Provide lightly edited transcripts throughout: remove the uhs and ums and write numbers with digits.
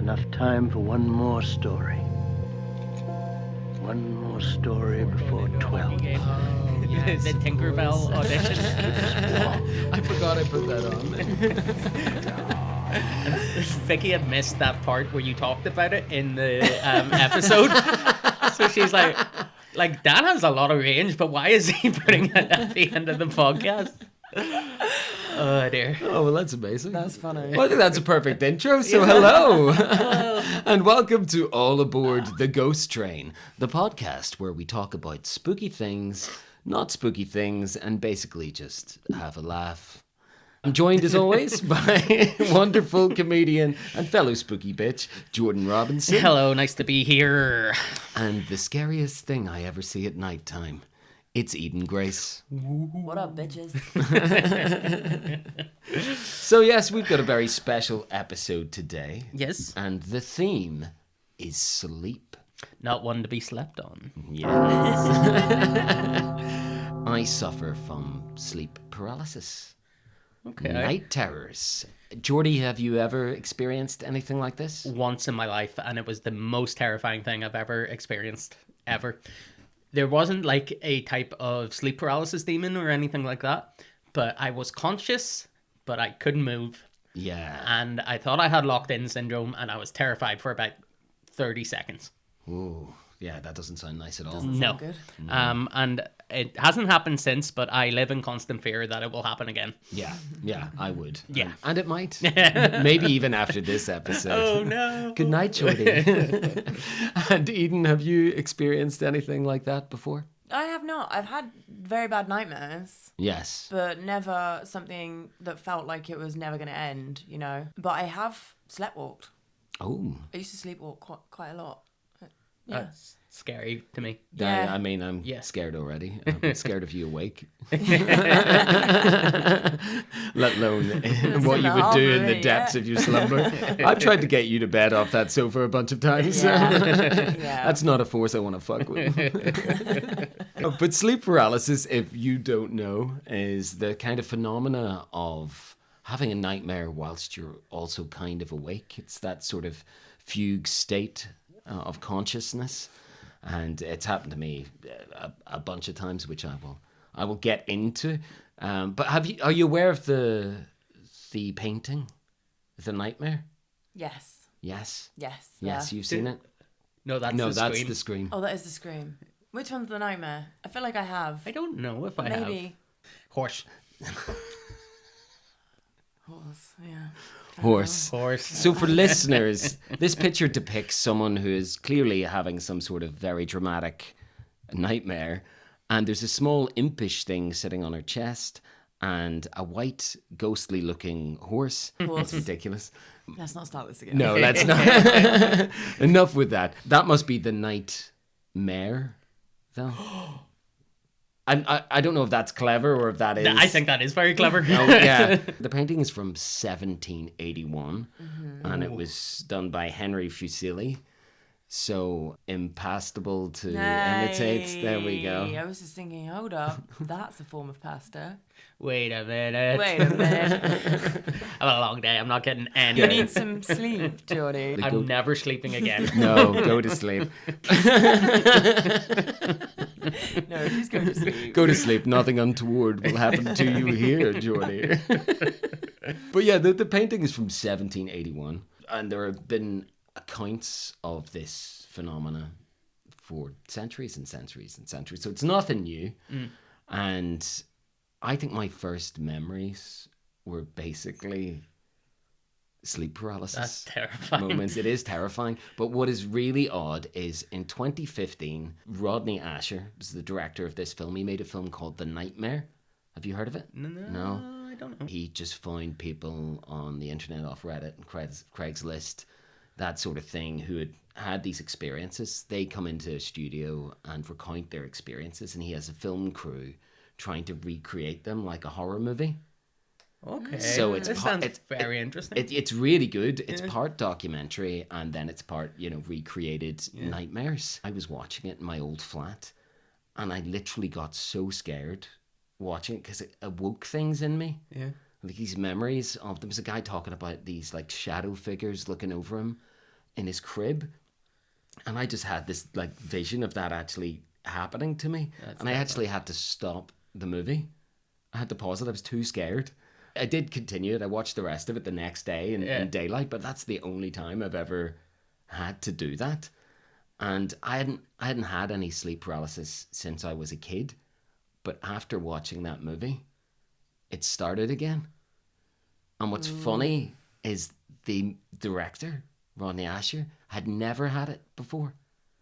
Enough time for one more story. One more story before 12. Yes, the Tinkerbell audition. I forgot I put that on. Vicky had missed that part where you talked about it in the episode. So she's like, Dan has a lot of range, but why is he putting it at the end of the podcast? Oh, dear. Oh, well, that's amazing. That's funny. Well, I think that's a perfect intro, so hello. And welcome to All Aboard the Ghost Train, the podcast where we talk about spooky things, not spooky things, and basically just have a laugh. I'm joined, as always, by wonderful comedian and fellow spooky bitch, Jordan Robinson. Hello, nice to be here. And the scariest thing I ever see at night time, it's Eden Grace. What up, bitches? So yes, we've got a very special episode today. Yes. And the theme is sleep. Not one to be slept on. Yes. I suffer from sleep paralysis. Okay. Night terrors. Geordie, have you ever experienced anything like this? Once in my life, and it was the most terrifying thing I've ever experienced, ever. There wasn't like a type of sleep paralysis demon or anything like that, but I was conscious, but I couldn't move. Yeah. And I thought I had locked-in syndrome, and I was terrified for about 30 seconds. Ooh, yeah, that doesn't sound nice at all. No. Good. And it hasn't happened since, but I live in constant fear that it will happen again. Yeah, I would. Yeah. And it might. Maybe even after this episode. Oh, no. Good night, Geordie. And Eden, have you experienced anything like that before? I have not. I've had very bad nightmares, Yes. but never something that felt like it was never going to end, you know. But I have sleptwalked. Oh. I used to sleepwalk quite a lot. That's scary to me. Yeah. I mean, I'm Yeah. scared already. I'm scared of you awake. Let alone what you would do in the depths of your slumber. I've tried to get you to bed off that sofa a bunch of times. Yeah. That's not a force I want to fuck with. But sleep paralysis, if you don't know, is the kind of phenomena of having a nightmare whilst you're also kind of awake. It's that sort of fugue state of consciousness, and it's happened to me a bunch of times, which I will get into. But are you aware of the painting, The Nightmare? Yes. Yes. Yes. Yes, yeah. you've seen it. No, that's No, the that's scream. the Scream. Oh, that is the Scream. Which one's the nightmare? I feel like I have. I don't know if I have. Maybe. Horse. Horse. Yeah. Horse. Horse. So for listeners, this picture depicts someone who is clearly having some sort of very dramatic nightmare, and there's a small impish thing sitting on her chest and a white ghostly looking horse. That's ridiculous. Let's not start this again. No, let's not. Enough with that. That must be the nightmare, though. I don't know if that's clever or if that is. I think that is very clever. Oh, yeah. The painting is from 1781, and it was done by Henry Fuseli. So impastable to imitate. There we go. I was just thinking, hold up, that's a form of pasta. Wait a minute. Wait a minute. I've had a long day. I'm not getting any. You need some sleep, Geordie. I'm never sleeping again. No, go to sleep. No, just go to sleep. Go to sleep. Nothing untoward will happen to you here, Geordie. But yeah, the painting is from 1781, and there have been accounts of this phenomena for centuries and centuries and centuries. So it's nothing new. And I think my first memories were basically sleep paralysis. That's terrifying. Moments. It is terrifying. But what is really odd is in 2015, Rodney Asher was the director of this film. He made a film called The Nightmare. Have you heard of it? No, I don't know. He just found people on the internet, off Reddit and Craigslist, that sort of thing, who had these experiences. They come into a studio and recount their experiences, and he has a film crew trying to recreate them like a horror movie. Okay. So this sounds very interesting. It's really good. It's part documentary, and then it's part, recreated nightmares. I was watching it in my old flat, and I literally got so scared watching it because it awoke things in me. Yeah. Like these memories of, there was a guy talking about these like shadow figures looking over him in his crib. And I just had this like vision of that actually happening to me. And I actually had to stop the movie. I had to pause it. I was too scared. I did continue it. I watched the rest of it the next day in daylight, but that's the only time I've ever had to do that. And I hadn't had any sleep paralysis since I was a kid. But after watching that movie, it started again. And what's funny is the director, Rodney Asher, had never had it before.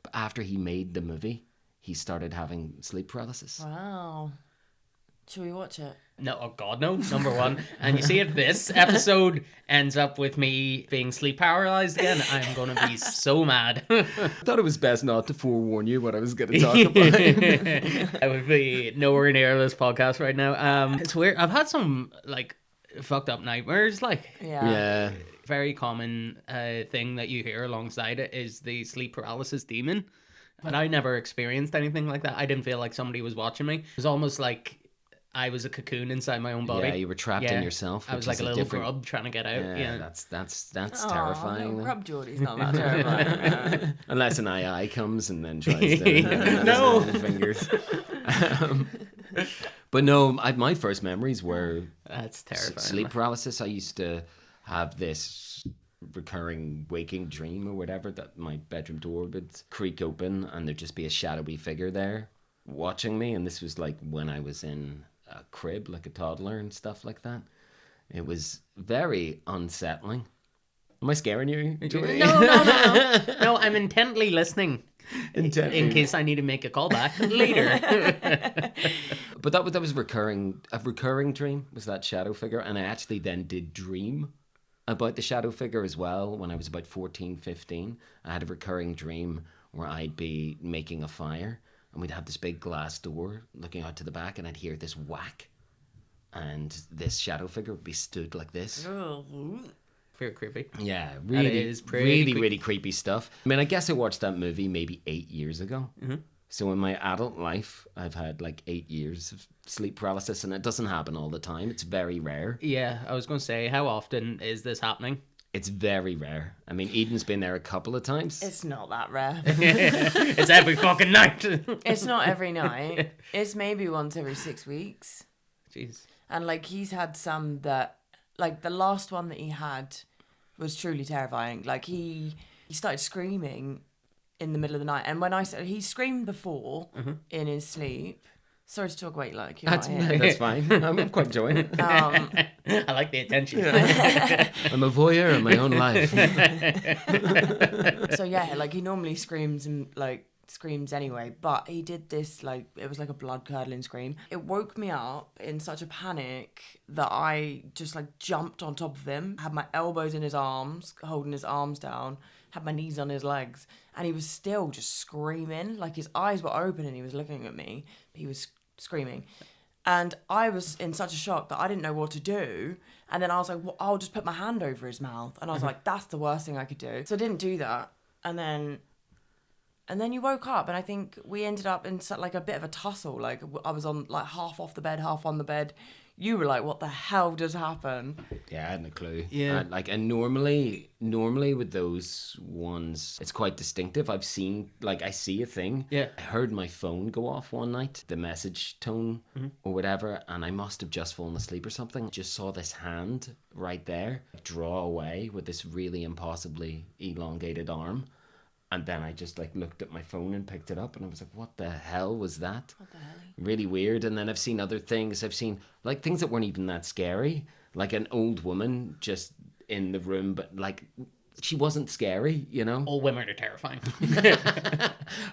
But after he made the movie, he started having sleep paralysis. Wow. Should we watch it? No, oh God, no. Number one. And you see, if this episode ends up with me being sleep paralyzed again, I'm going to be so mad. I thought it was best not to forewarn you what I was going to talk about. I would be nowhere near this podcast right now. It's weird. I've had some, like, fucked up nightmares, like. Yeah. Very common thing that you hear alongside it is the sleep paralysis demon. But I never experienced anything like that. I didn't feel like somebody was watching me. It was almost like I was a cocoon inside my own body. Yeah, you were trapped in yourself. I was like a little grub trying to get out. Yeah. That's terrifying. No, grub Geordie's not that terrifying. Unless an eye comes and then tries to No. fingers. But no, my first memories were That's terrifying. sleep paralysis. I used to have this recurring waking dream or whatever that my bedroom door would creak open and there'd just be a shadowy figure there watching me. And this was like when I was in a crib, like a toddler and stuff like that. It was very unsettling. Am I scaring you, Joey? No. No, I'm intently listening. In case I need to make a call back later. But that was a recurring dream, was that shadow figure. And I actually then did dream about the shadow figure as well when I was about 14, 15. I had a recurring dream where I'd be making a fire and we'd have this big glass door looking out to the back and I'd hear this whack and this shadow figure would be stood like this. Very creepy. Yeah, That really, is pretty really, creepy. really creepy stuff. I mean, I guess I watched that movie maybe 8 years ago. Mm-hmm. So in my adult life, I've had like 8 years of sleep paralysis, and it doesn't happen all the time. It's very rare. Yeah, I was going to say, how often is this happening? It's very rare. I mean, Eden's been there a couple of times. It's not that rare. It's every fucking night. It's not every night. It's maybe once every 6 weeks. Jeez. And like he's had some that, like the last one that he had was truly terrifying. Like he started screaming in the middle of the night. And when I said he screamed before in his sleep. Sorry to talk about you like you're not here. That's fine. I'm quite enjoying it. I like the attention. I'm a voyeur in my own life. So yeah, like he normally screams anyway, but he did this, like it was like a blood curdling scream. It woke me up in such a panic that I just like jumped on top of him, had my elbows in his arms, holding his arms down, had my knees on his legs, and he was still just screaming. Like his eyes were open and he was looking at me, but he was screaming. And I was in such a shock that I didn't know what to do. And then I was like, well, I'll just put my hand over his mouth. And I was like, that's the worst thing I could do. So I didn't do that. And then you woke up, and I think we ended up in like a bit of a tussle. Like I was on like half off the bed, half on the bed. You were like, "What the hell just happened?" Yeah, I had no clue. Yeah. And normally with those ones, it's quite distinctive. I see a thing. Yeah. I heard my phone go off one night, the message tone or whatever, and I must have just fallen asleep or something. Just saw this hand right there draw away with this really impossibly elongated arm. And then I just like looked at my phone and picked it up and I was like, what the hell was that? What the hell? Really weird. And then I've seen other things. I've seen like things that weren't even that scary. Like an old woman just in the room, but like she wasn't scary, you know? All women are terrifying.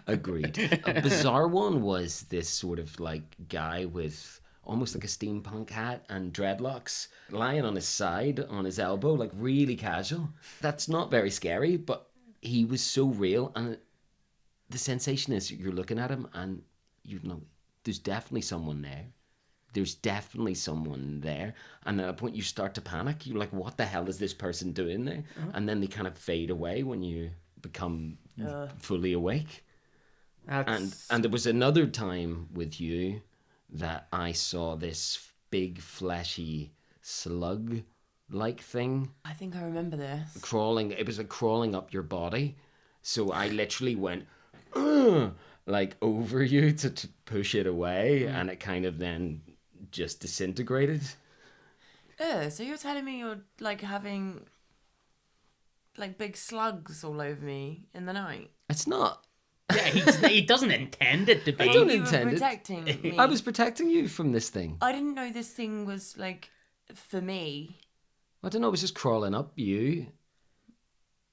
Agreed. A bizarre one was this sort of like guy with almost like a steampunk hat and dreadlocks lying on his side, on his elbow, like really casual. That's not very scary, but he was so real, and the sensation is you're looking at him and you know there's definitely someone there. There's definitely someone there. And at a point you start to panic. You're like, what the hell is this person doing there? And then they kind of fade away when you become fully awake. And there was another time with you that I saw this big fleshy slug like thing I think I remember this. crawling. It was like crawling up your body. So I literally went, "Ugh," like over you to push it away, and it kind of then just disintegrated. So you're telling me you're like having like big slugs all over me in the night? It's not. Yeah, he doesn't intend it to be. I don't You were intend it. protecting me. I was protecting you from this thing. I didn't know this thing was like for me. I don't know. It was just crawling up you.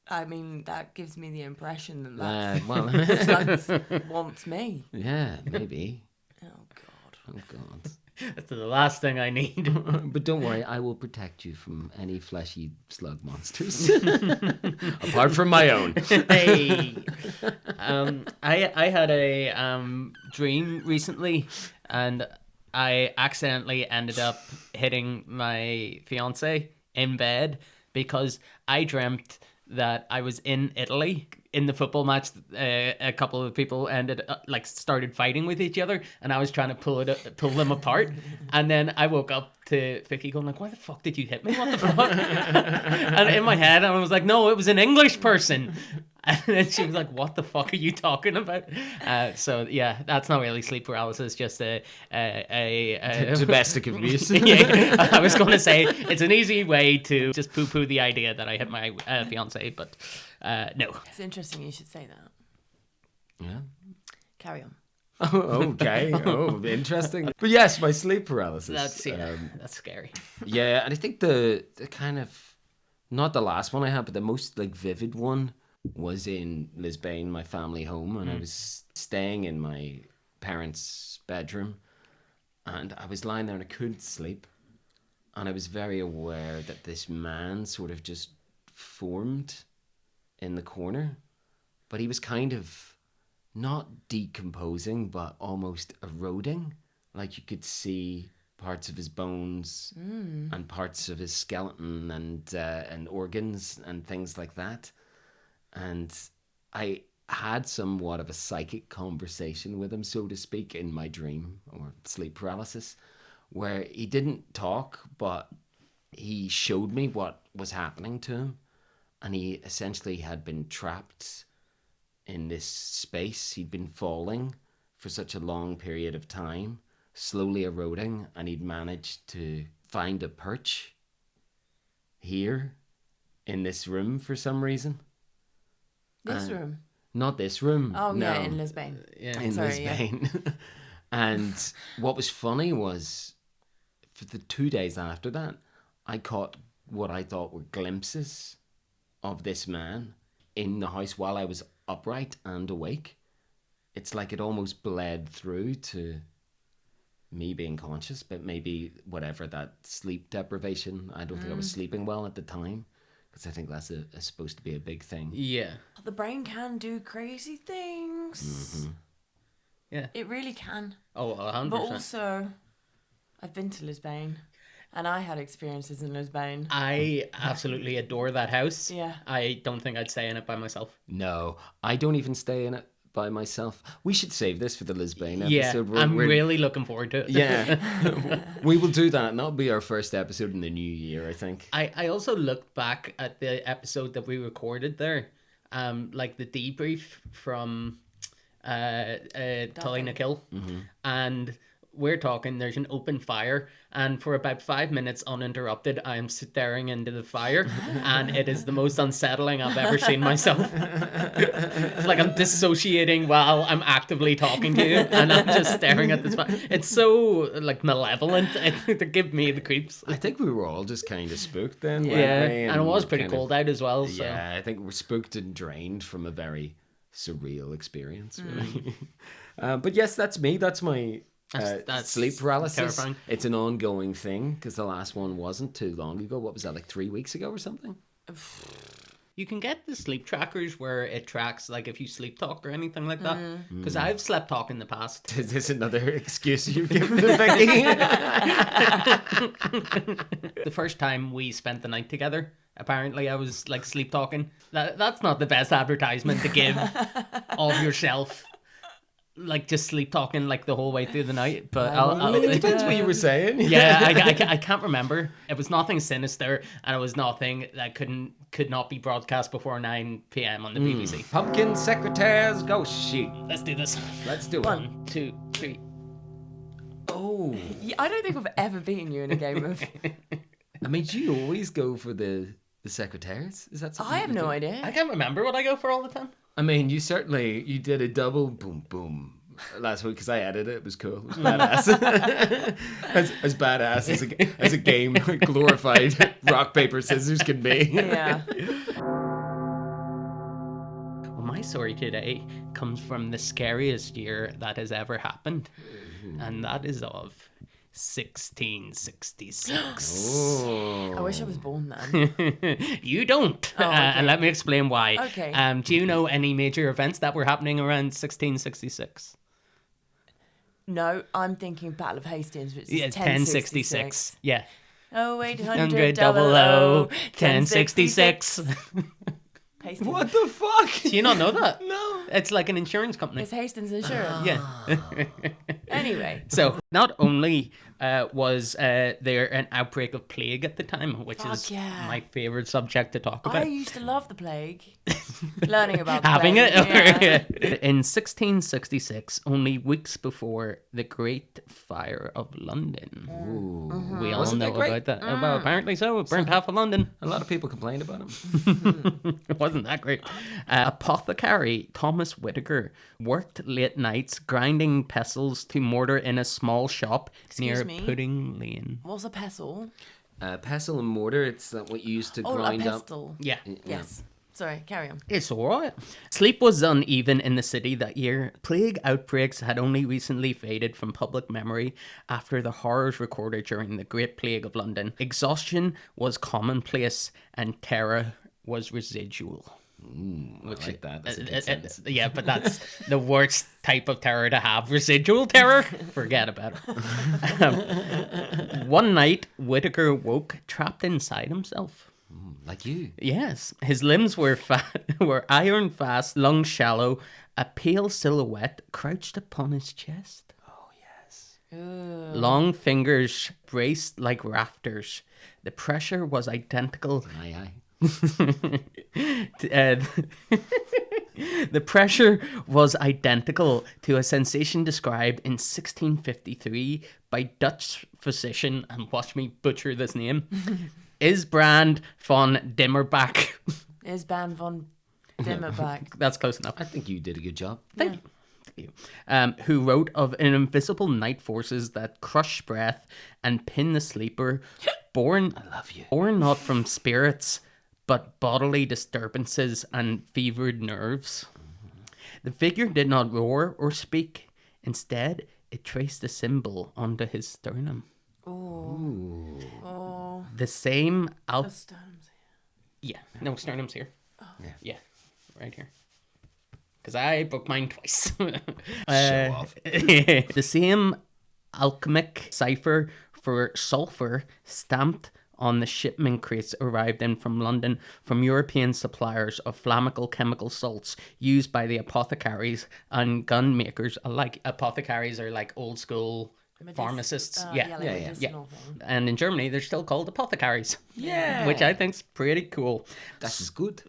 I mean, that gives me the impression that Well, slugs wants me. yeah, maybe. Oh God. Oh God. That's the last thing I need. But don't worry, I will protect you from any fleshy slug monsters. Apart from my own. Hey, I had a dream recently, and I accidentally ended up hitting my fiance in bed because I dreamt that I was in Italy in the football match. A couple of people started fighting with each other, and I was trying to pull them apart. And then I woke up to Vicky going like, "Why the fuck did you hit me? What the fuck?" And in my head, I was like, "No, it was an English person." And then she was like, "What the fuck are you talking about?" So yeah, that's not really sleep paralysis, just a Domestic abuse. Yeah, I was going to say it's an easy way to just poo-poo the idea that I hit my fiance, but no. It's interesting you should say that. Yeah. Carry on. Oh, okay. Oh, interesting. But yes, my sleep paralysis. That's scary. Yeah, and I think the kind of, not the last one I had, but the most like vivid one was in Lisbon, my family home, and I was staying in my parents' bedroom, and I was lying there and I couldn't sleep, and I was very aware that this man sort of just formed in the corner, but he was kind of not decomposing, but almost eroding. Like you could see parts of his bones and parts of his skeleton and organs and things like that. And I had somewhat of a psychic conversation with him, so to speak, in my dream or sleep paralysis, where he didn't talk, but he showed me what was happening to him. And he essentially had been trapped in this space. He'd been falling for such a long period of time, slowly eroding, and he'd managed to find a perch here in this room for some reason. This room. Not this room. Oh no. yeah, in Lisbon. In Sorry, Lisbon. And what was funny was for the 2 days after that, I caught what I thought were glimpses of this man in the house while I was upright and awake. It's like it almost bled through to me being conscious, but maybe whatever that sleep deprivation. I don't think I was sleeping well at the time, because I think that's supposed to be a big thing. Yeah. The brain can do crazy things. Yeah. It really can. Oh, 100%. But also, I've been to Lisbon, and I had experiences in Lisbon. I absolutely adore that house. Yeah. I don't think I'd stay in it by myself. No, I don't even stay in it by myself. We should save this for the Lisbon Yeah, episode. I'm really looking forward to it. Yeah, we will do that, and that'll be our first episode in the new year, I think. I also looked back at the episode that we recorded there, like the debrief from Tully Kill, and we're talking, there's an open fire, and for about 5 minutes uninterrupted, I am staring into the fire, and it is the most unsettling I've ever seen myself. It's like I'm dissociating while I'm actively talking to you, and I'm just staring at this fire. It's so like malevolent. It give me the creeps. I think we were all just kind of spooked then. weren't Yeah, we? and it was pretty kind of- cold out as well. So. Yeah, I think we're spooked and drained from a very surreal experience, really. But yes, that's me. That's my That's sleep paralysis. terrifying. It's an ongoing thing, because the last one wasn't too long ago. What was that, like 3 weeks ago or something? You can get the sleep trackers where it tracks, like, if you sleep talk or anything like that. Mm. Because I've slept talk in the past. Is this another excuse you've given to Vicky? The first time we spent the night together, apparently I was, like, sleep talking. That's not the best advertisement to give of yourself. like just sleep talking like the whole way through the night. But It depends what you were saying. yeah, I can't remember. It was nothing sinister, and it was nothing that could not be broadcast before 9 p.m. on the BBC. Pumpkin secretaries, go shoot. Let's do this. Let's do it. 1, 2, 3. Oh. Yeah, I don't think I've ever beaten you in a game of. I mean, do you always go for the secretaries? Is that something I have you no do? idea. I can't remember what I go for all the time. I mean, you did a double boom boom last week because I edited it. It was cool. It was badass. as badass as a game glorified rock paper scissors can be. Yeah. Well, my story today comes from the scariest year that has ever happened, and that is of 1666. Oh. I wish I was born then. You don't. Oh, okay. And let me explain why. Okay. Do you know any major events that were happening around 1666? No, I'm thinking Battle of Hastings, which is Yeah, 1066. 1066. Yeah. Oh, 800 100 double O, 1066. Hastings. What the fuck? Do you not know that? No. It's like an insurance company. It's Hastings Insurance. Yeah. Anyway. So not only was there an outbreak of plague at the time, which Fuck is yeah. my favorite subject to talk I about. used to love the plague. Learning about the Having plague. it. Yeah. In 1666, only weeks before the Great Fire of London. Ooh. We all Wasn't know it great? about that. Well, apparently so. It burnt half of London. A lot of people complained about him. It wasn't that great. Apothecary Thomas Whitaker worked late nights grinding pestles to mortar in a small shop near me? Pudding Lane. What's a pestle? Pestle and mortar, it's what you used to Oh, a grind up. pestle. Yeah. Yes. Sorry, carry on. It's alright. Sleep was uneven in the city that year. Plague outbreaks had only recently faded from public memory after the horrors recorded during the Great Plague of London. Exhaustion was commonplace and terror was residual. I like that. That's a good sentence. Yeah, but that's the worst type of terror to have. Residual terror? Forget about it. One night, Whitaker woke trapped inside himself. Like you. Yes, his limbs were were iron fast, lungs shallow, a pale silhouette crouched upon his chest. Oh, yes. Long fingers braced like rafters. The pressure was identical. Aye. The pressure was identical to a sensation described in 1653 by Dutch physician, and watch me butcher this name, Isbrand von Dimmerback. Isban von Dimmerback. That's close enough. I think you did a good job. Thank you. Who wrote of an invisible night forces that crush breath and pin the sleeper, born not from spirits, but bodily disturbances and fevered nerves. The figure did not roar or speak. Instead, it traced a symbol onto his sternum. Oh. The same The sternum's Yeah, no, sternum's here. Yeah, right here. Because I broke mine twice. Show off. The same alchemic cipher for sulphur stamped on the shipment crates arrived in from London from European suppliers of flammable chemical salts used by the apothecaries and gun makers alike. Apothecaries are like old school pharmacists. like medicinal thing. And in Germany, they're still called apothecaries. Yeah. Which I think's pretty cool. That's good.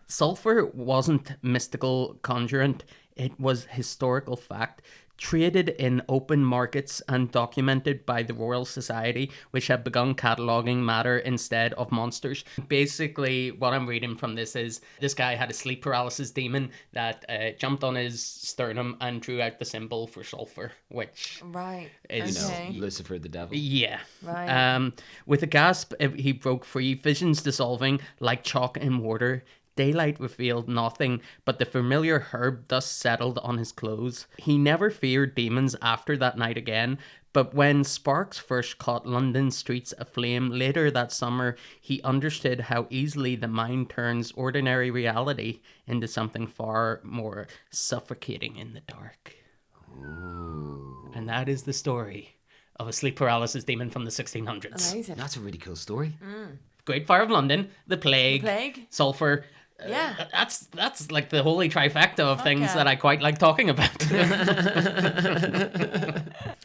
Sulphur wasn't mystical conjurant. It was historical fact, traded in open markets and documented by the Royal Society, which had begun cataloguing matter instead of monsters. Basically, what I'm reading from this is this guy had a sleep paralysis demon that jumped on his sternum and drew out the symbol for sulphur, which Right. is... Okay. Lucifer the devil. Yeah. Right. With a gasp, he broke free, visions dissolving like chalk in water. Daylight revealed nothing, but the familiar herb dust settled on his clothes. He never feared demons after that night again, but when sparks first caught London streets aflame later that summer, he understood how easily the mind turns ordinary reality into something far more suffocating in the dark. Ooh. And that is the story of a sleep paralysis demon from the 1600s. Amazing. That's a really cool story. Great Fire of London, the plague, Plague. sulphur, Yeah. That's like the holy trifecta of things yeah. that I quite like talking about.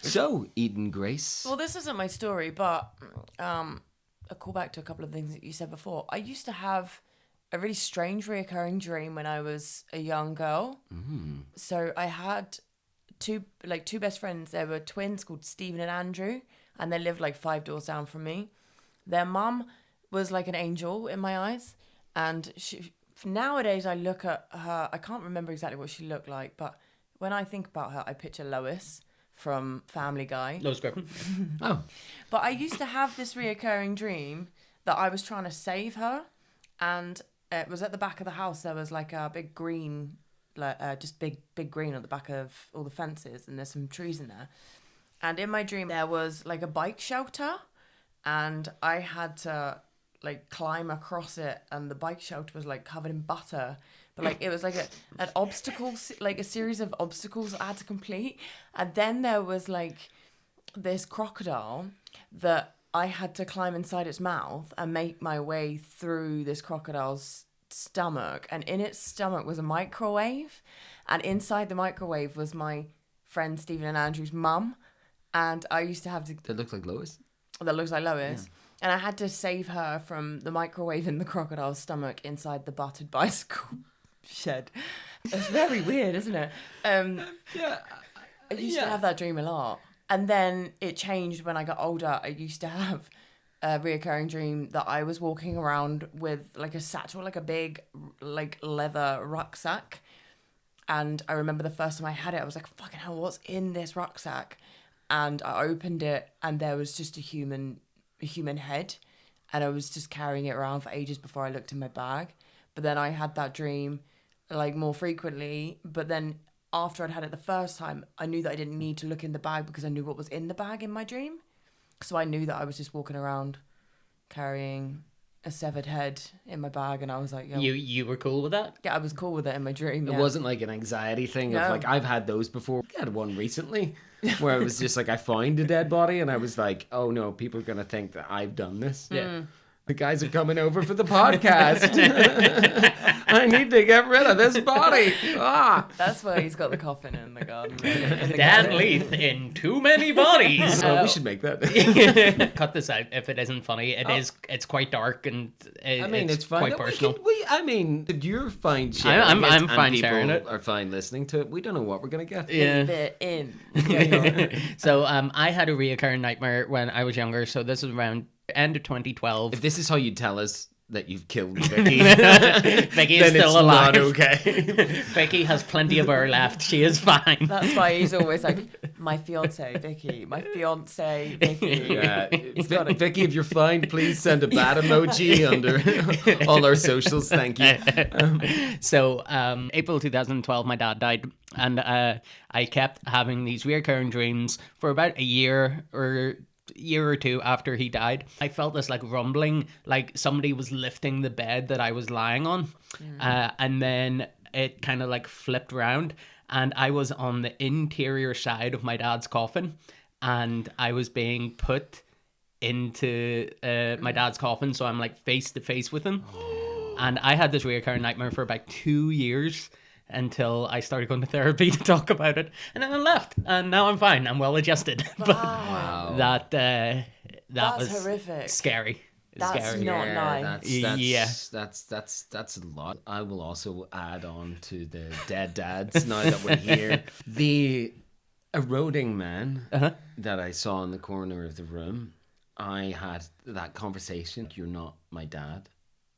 So, Eden Grace. Well, this isn't my story, but a callback to a couple of things that you said before. I used to have a really strange reoccurring dream when I was a young girl. So I had two best friends. They were twins called Stephen and Andrew, and they lived like 5 doors down from me. Their mum was like an angel in my eyes, and nowadays I look at her, I can't remember exactly what she looked like, but when I think about her, I picture Lois from Family Guy. No script. Oh. But I used to have this reoccurring dream that I was trying to save her, and it was at the back of the house. There was like a big green, just big green at the back of all the fences, and there's some trees in there. And in my dream, there was like a bike shelter, and I had to like climb across it, and the bike shelter was like covered in butter. But like it was like an obstacle, like a series of obstacles I had to complete. And then there was like this crocodile that I had to climb inside its mouth and make my way through this crocodile's stomach. And in its stomach was a microwave. And inside the microwave was my friend Stephen and Andrew's mum. And I used to have to... That looks like Lois. That looks like Lois. Yeah. And I had to save her from the microwave in the crocodile's stomach inside the buttered bicycle shed. It's very weird, isn't it? Yeah. I used to have that dream a lot. And then it changed when I got older. I used to have a reoccurring dream that I was walking around with like a satchel, like a big like leather rucksack. And I remember the first time I had it, I was like, fucking hell, what's in this rucksack? And I opened it, and there was just a human head. And I was just carrying it around for ages before I looked in my bag. But then I had that dream like more frequently. But then after I'd had it the first time, I knew that I didn't need to look in the bag because I knew what was in the bag in my dream. So I knew that I was just walking around carrying a severed head in my bag, and I was like, yo. You were cool with that? Yeah, I was cool with it in my dream. It wasn't like an anxiety thing of like, I've had those before. I had one recently where it was just like I found a dead body and I was like, oh no, people are going to think that I've done this. Yeah. The guys are coming over for the podcast. I need to get rid of this body. Ah. That's why he's got the coffin in the garden. Dan Leith in too many bodies. Oh, we should make that. Cut this out if it isn't funny. It's quite dark and it's fine. quite personal. You're fine sharing I'm it, fine and sharing people it. are fine listening to it. We don't know what we're going to get. Yeah. In. So I had a reoccurring nightmare when I was younger. So this is around end of 2012. If this is how you tell us that you've killed Vicky, Vicky is then still it's alive. not okay. Vicky has plenty of her left. She is fine. That's why he's always like, my fiance Vicky, my fiance Vicky. Yeah. Vicky, if you're fine, please send a bat emoji under all our socials. Thank you. So April 2012, my dad died, and I kept having these recurring dreams for about a year or two after he died. I felt this like rumbling, like somebody was lifting the bed that I was lying on. And then it kind of like flipped around, and I was on the interior side of my dad's coffin, and I was being put into my dad's coffin, so I'm like face to face with him. And I had this recurring nightmare for about 2 years until I started going to therapy to talk about it, and then I left, and now I'm fine. I'm well adjusted. Wow. But that That's was horrific. Scary. That's Scary. not nice. That's a lot. I will also add on to the dead dads now that we're here. The eroding man that I saw in the corner of the room, I had that conversation. You're not my dad,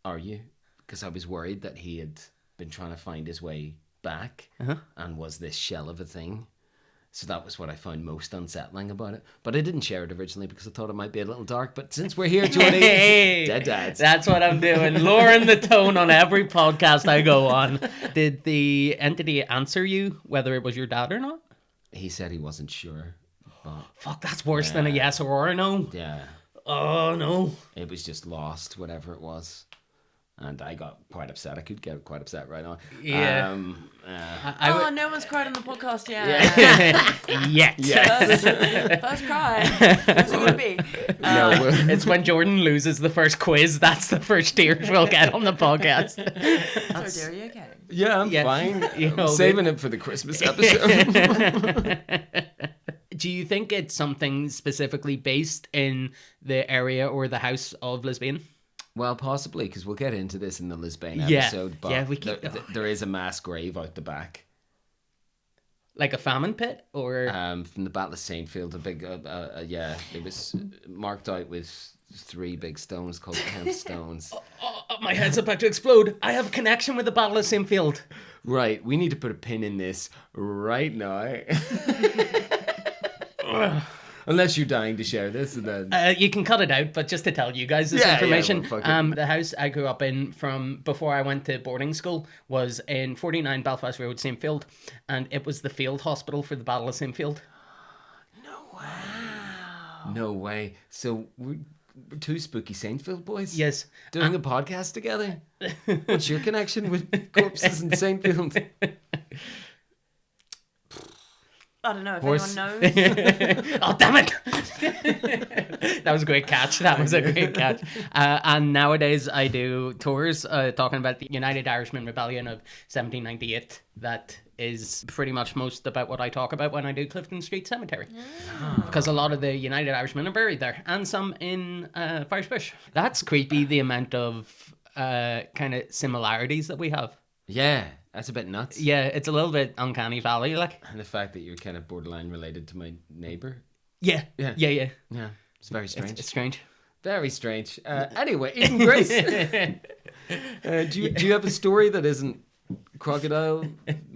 are you? Because I was worried that he had been trying to find his way back and was this shell of a thing. So that was what I found most unsettling about it. But I didn't share it originally because I thought it might be a little dark. But since we're here, Jordy, dead dads. That's what I'm doing. Lowering the tone on every podcast I go on. Did the entity answer you whether it was your dad or not? He said he wasn't sure. But fuck, that's worse than a yes or a no. Yeah. Oh, no. It was just lost, whatever it was. And I got quite upset. I could get quite upset right now. Yeah. No one's cried on the podcast yet. Yet. First cry. What's it going to be? No, It's when Jordan loses the first quiz. That's the first tears we'll get on the podcast. Sorry, dear, are you okay? yeah, I'm fine. You know, I'm saving it for the Christmas episode. Do you think it's something specifically based in the area or the house of Lisbon? Well, possibly, because we'll get into this in the Lisbon Yeah. episode. But Yeah, we keep- there is a mass grave out the back. Like a famine pit? Or From the Battle of Saintfield, a big, it was marked out with 3 big stones called Kent stones. my head's about to explode. I have a connection with the Battle of Saintfield. Right, we need to put a pin in this right now. Unless you're dying to share this, and then You can cut it out, but just to tell you guys this Yeah, information, well, fuck it. the house I grew up in from before I went to boarding school was in 49 Belfast Road, Saintfield, and it was the field hospital for the Battle of Saintfield. no way. So we're 2 spooky Saintfield boys. Yes. doing a podcast together. What's your connection with corpses in Saintfield? I don't know if Horse. anyone knows. Oh, damn it! That was a great catch. That was a great catch. And nowadays I do tours talking about the United Irishman Rebellion of 1798. That is pretty much most about what I talk about when I do Clifton Street Cemetery. Because a lot of the United Irishmen are buried there, and some in Fires Bush. That's creepy, the amount of kind of similarities that we have. Yeah, that's a bit nuts. Yeah, it's a little bit uncanny valley, like. And the fact that you're kind of borderline related to my neighbor. Yeah. Yeah. Yeah. Yeah, it's very strange. It's strange. Very strange. Anyway, Eden Grace. Do you have a story that isn't crocodile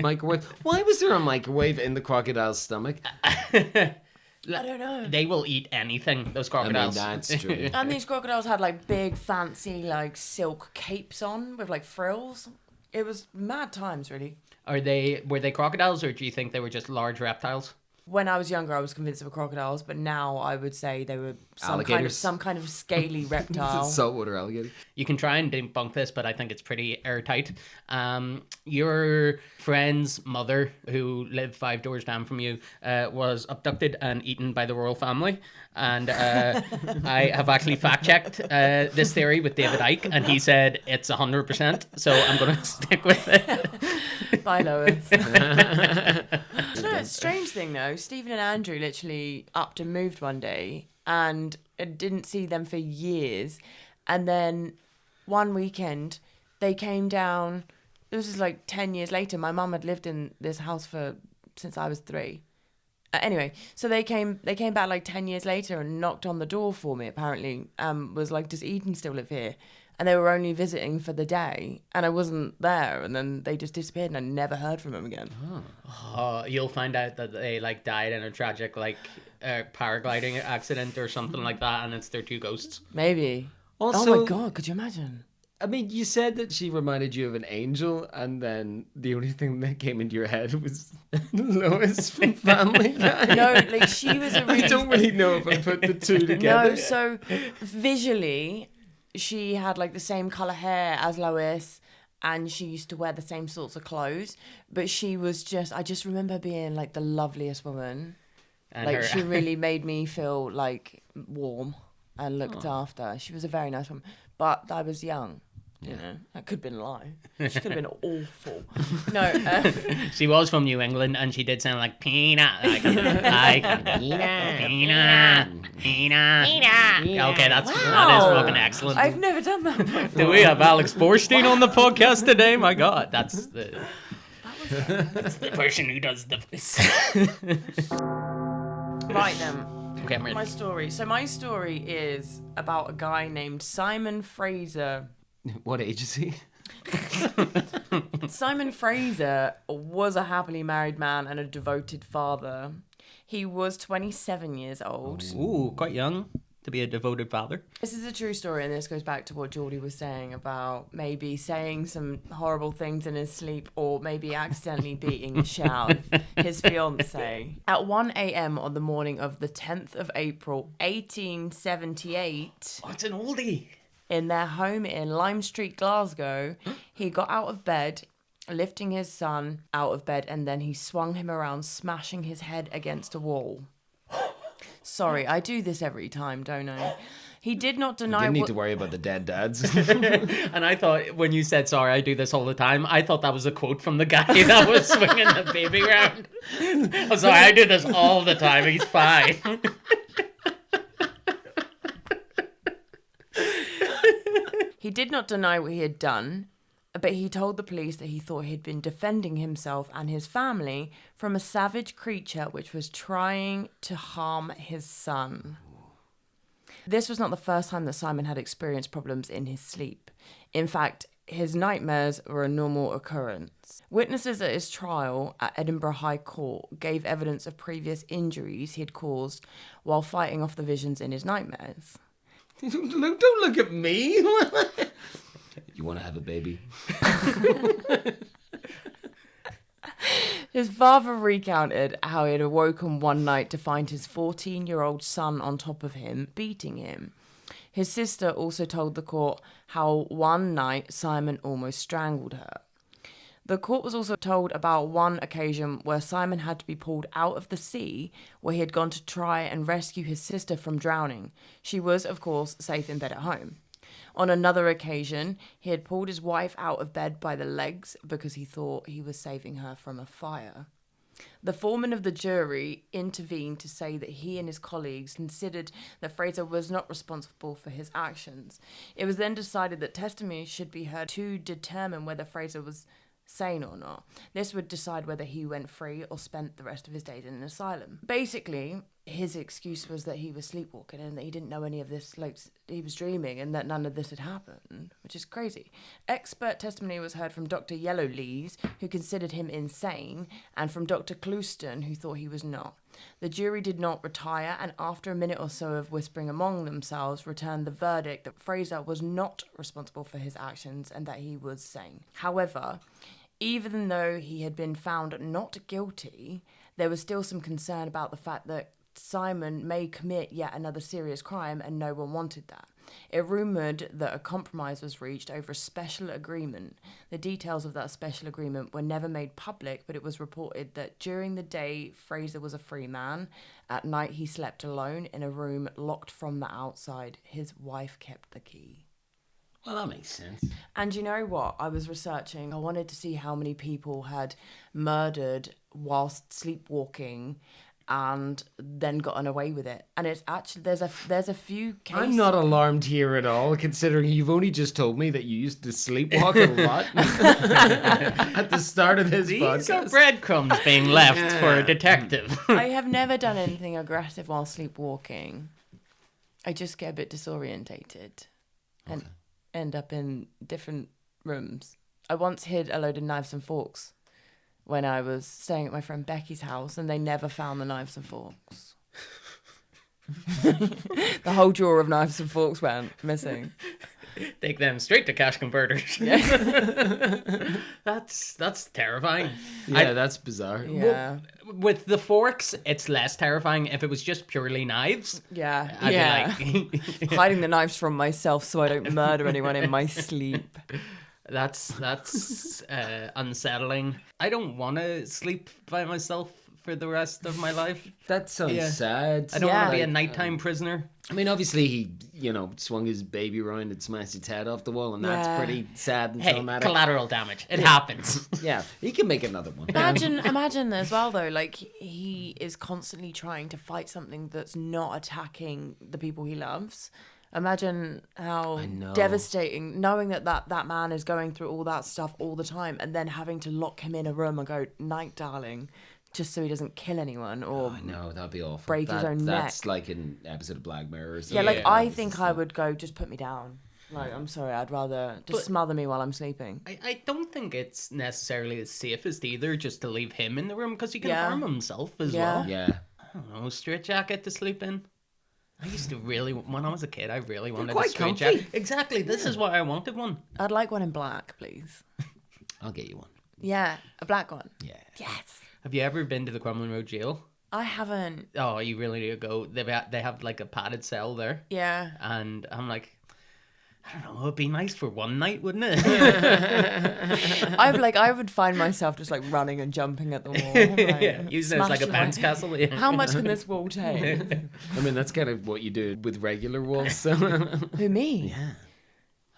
microwave? Why was there a microwave in the crocodile's stomach? I don't know. They will eat anything, those I mean, crocodiles. that's true. And these crocodiles had like big, fancy, like silk capes on with like frills. It was mad times, really. Were they crocodiles, or do you think they were just large reptiles? When I was younger, I was convinced they were crocodiles, but now I would say they were Alligators. some kind of scaly reptile. Saltwater alligator. You can try and debunk this, but I think it's pretty airtight. Your friend's mother, who lived 5 doors down from you, was abducted and eaten by the royal family. And I have actually fact-checked this theory with David Icke, and he said it's 100%, so I'm going to stick with it. Bye, Lois. Do you know, it's a strange thing, though. Stephen and Andrew literally upped and moved one day, and I didn't see them for years. And then one weekend, they came down. This was like 10 years later. My mum had lived in this house since I was 3. Anyway, so they came back like 10 years later and knocked on the door for me, apparently. Was like, does Eden still live here? And they were only visiting for the day, and I wasn't there, and then they just disappeared, and I never heard from them again. You'll find out that they like died in a tragic paragliding accident or something like that, and it's their 2 ghosts. Maybe. Also, Oh my God, could you imagine? I mean, you said that she reminded you of an angel, and then the only thing that came into your head was Lois from Family Guy. No, like she was a really... I don't really know if I put the 2 together. No, so visually, she had like the same colour hair as Lois, and she used to wear the same sorts of clothes, but she was I just remember being like the loveliest woman. And Like her- she really made me feel like warm and looked after. She was a very nice woman, but I was young. You know, that could have been a lie. She could have been awful. No, She was from New England, and she did sound like Peanut. Peanut. Okay, that is fucking excellent. I've never done that before. Do we have Alex Borstein on the podcast today? My God, that's the person who does the voice. Right then. Okay, I'm My ready. story. So my story is about a guy named Simon Fraser. What age is he? Simon Fraser was a happily married man and a devoted father. He was 27 years old. Ooh, quite young to be a devoted father. This is a true story, and this goes back to what Geordie was saying about maybe saying some horrible things in his sleep, or maybe accidentally beating the shit out of his fiancée. At 1 a.m. on the morning of the 10th of April, 1878... Oh, it's an oldie. in their home in Lime Street, Glasgow. He got out of bed, lifting his son out of bed, and then he swung him around, smashing his head against a wall. Sorry, I do this every time, don't I? He did not deny Didn't need what... to worry about the dead dads. And I thought, when you said, sorry, I do this all the time, I thought that was a quote from the guy that was swinging the baby around. I'm sorry, I do this all the time. He's fine. He did not deny what he had done, but he told the police that he thought he had been defending himself and his family from a savage creature which was trying to harm his son. This was not the first time that Simon had experienced problems in his sleep. In fact, his nightmares were a normal occurrence. Witnesses at his trial at Edinburgh High Court gave evidence of previous injuries he had caused while fighting off the visions in his nightmares. Don't look at me. You want to have a baby? His father recounted how he had awoken one night to find his 14-year-old son on top of him, beating him. His sister also told the court how one night Simon almost strangled her. The court was also told about one occasion where Simon had to be pulled out of the sea, where he had gone to try and rescue his sister from drowning. She was, of course, safe in bed at home. On another occasion, he had pulled his wife out of bed by the legs because he thought he was saving her from a fire. The foreman of the jury intervened to say that he and his colleagues considered that Fraser was not responsible for his actions. It was then decided that testimony should be heard to determine whether Fraser was sane or not. This would decide whether he went free or spent the rest of his days in an asylum. Basically, his excuse was that he was sleepwalking and that he didn't know any of this, like he was dreaming and that none of this had happened, which is crazy. Expert testimony was heard from Dr. Yellowlees, who considered him insane, and from Dr. Clouston, who thought he was not. The jury did not retire, and after a minute or so of whispering among themselves, returned the verdict that Fraser was not responsible for his actions and that he was sane. However, even though he had been found not guilty, there was still some concern about the fact that Simon may commit yet another serious crime, and no one wanted that. It rumoured that a compromise was reached over a special agreement. The details of that special agreement were never made public, but it was reported that during the day, Fraser was a free man. At night, he slept alone in a room locked from the outside. His wife kept the key. Well, that makes sense. And you know what? I was researching. I wanted to see how many people had murdered whilst sleepwalking and then gotten away with it. And it's actually, there's a few cases. I'm not alarmed here at all, considering you've only just told me that you used to sleepwalk a lot at the start of this These podcast. are breadcrumbs being left for a detective. I have never done anything aggressive while sleepwalking. I just get a bit disorientated and end up in different rooms. I once hid a load of knives and forks when I was staying at my friend Becky's house, and they never found the knives and forks. The whole drawer of knives and forks went missing. Take them straight to cash converters. Yeah. That's terrifying. Yeah, that's bizarre. Yeah. With the forks, it's less terrifying. If it was just purely knives, Yeah. I'd be like... Hiding the knives from myself so I don't murder anyone in my sleep. That's unsettling. I don't want to sleep by myself for the rest of my life. That sounds Yeah. sad. I don't want to be a Like, nighttime prisoner. I mean, obviously he, swung his baby around and smashed its head off the wall, and that's Yeah. pretty sad and Hey, traumatic. collateral damage. It happens. Yeah, he can make another one. Imagine as well though, like he is constantly trying to fight something that's not attacking the people he loves. Imagine how I know. devastating knowing that man is going through all that stuff all the time, and then having to lock him in a room and go, "Night, darling," just so he doesn't kill anyone or I know, that'd be awful. break his own That's neck. like an episode of Black Mirror or something. Yeah, like Yeah. I think I would go, just put me down. Like, I'm sorry, I'd rather just But- smother me while I'm sleeping. I don't think it's necessarily the safest either just to leave him in the room because he can Yeah. harm himself as Yeah. well. Yeah. I don't know, straitjacket to sleep in. I used to really, when I was a kid, I really wanted a quite straitjacket. comfy. Exactly, this is why I wanted one. I'd like one in black, please. I'll get you one. Yeah, a black one. Yeah. Yes. Have you ever been to the Crumlin Road jail? I haven't. Oh, you really need to go. They have like a padded cell there. Yeah. And I'm like, I don't know, it'd be nice for one night, wouldn't it? I would find myself just like running and jumping at the wall. Like, Yeah, using it as like a smashing bounce castle. Yeah. How much can this wall take? I mean, that's kind of what you do with regular walls. So. Who, me? Yeah.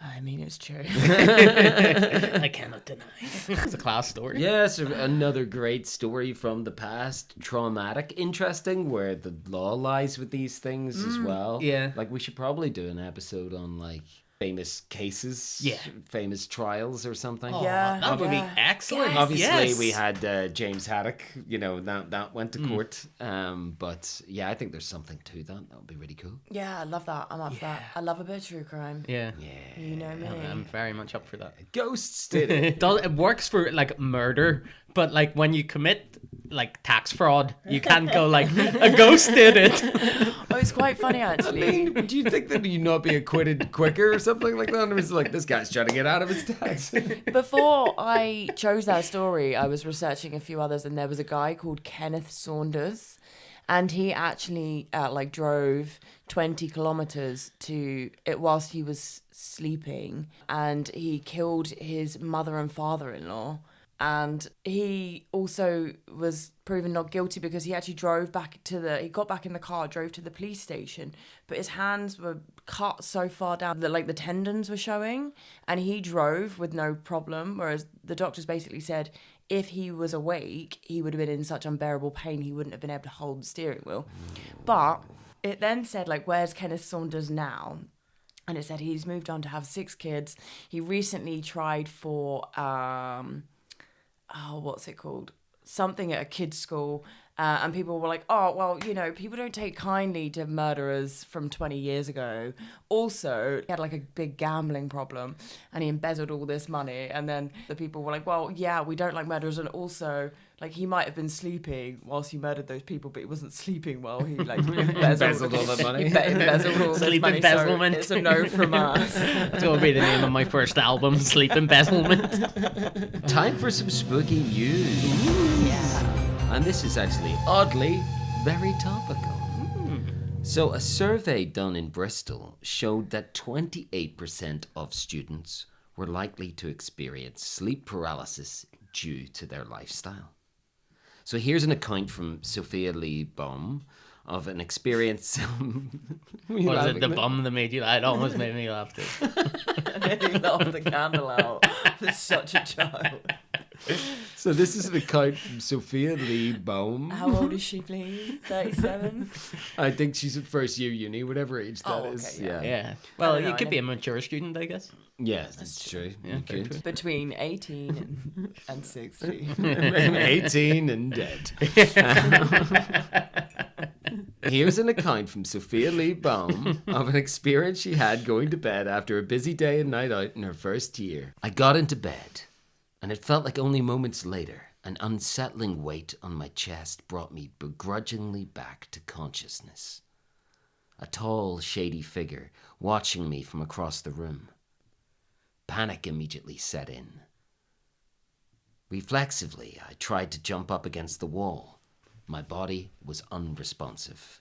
I mean, it's true. I cannot deny. It's a class story. Yes, another great story from the past. Traumatic, interesting, where the law lies with these things as well. yeah. Like, we should probably do an episode on, like, famous cases, Yeah. famous trials or something. Oh, Yeah, that would be yeah. excellent. Yes. Obviously, Yes. we had James Haddock, you know, that went to court. But yeah, I think there's something to that. That would be really cool. Yeah, I love that. I'm up for that. I love a bit of true crime. Yeah. You know me. I'm very much up for that. Ghosts did it. It works for like murder, but like when you commit like tax fraud, you can't go like a ghost did it. Oh, it's quite funny actually. Do you think that you'd not be acquitted quicker or something like that? And it was like, this guy's trying to get out of his tax. Before I chose that story, I was researching a few others, and there was a guy called Kenneth Saunders, and he actually like drove 20 kilometers to it whilst he was sleeping, and he killed his mother and father-in-law. And he also was proven not guilty because he actually he got back in the car, drove to the police station, but his hands were cut so far down that like the tendons were showing, and he drove with no problem. Whereas the doctors basically said if he was awake, he would have been in such unbearable pain, he wouldn't have been able to hold the steering wheel. But it then said like, where's Kenneth Saunders now? And it said he's moved on to have 6 kids. He recently tried for, what's it called? Something at a kid's school. And people were like, oh, well, you know, people don't take kindly to murderers from 20 years ago. Also, he had like a big gambling problem and he embezzled all this money. And then the people were like, well, yeah, we don't like murderers. And also, like, he might have been sleeping whilst he murdered those people, but he wasn't sleeping while he, like, embezzled all that money. He embezzled all this Sleep money. embezzlement. So it's a no from us. That's gonna be the name of my first album, Sleep Embezzlement. Time for some spooky news. Yeah. And this is actually, oddly, very topical. So, a survey done in Bristol showed that 28% of students were likely to experience sleep paralysis due to their lifestyle. So, here's an account from Sophia Lee Baum of an experience. Was it the bum that made you laugh? It almost made me laugh too. And then he laughed the candle out. It's such a child. So, this is an account from Sophia Lee Baum. How old is she, please? 37? I think she's at first year uni, whatever age that is. okay, yeah. Yeah. Well, don't know, you I could be a never- mature student, I guess. Yes, that's true. Yeah, You very could. true. Between 18 and 60. 18 and dead. Here's an account from Sophia Lee Baum of an experience she had going to bed after a busy day and night out in her first year. I got into bed, and it felt like only moments later, an unsettling weight on my chest brought me begrudgingly back to consciousness. A tall, shady figure watching me from across the room. Panic immediately set in. Reflexively, I tried to jump up against the wall. My body was unresponsive.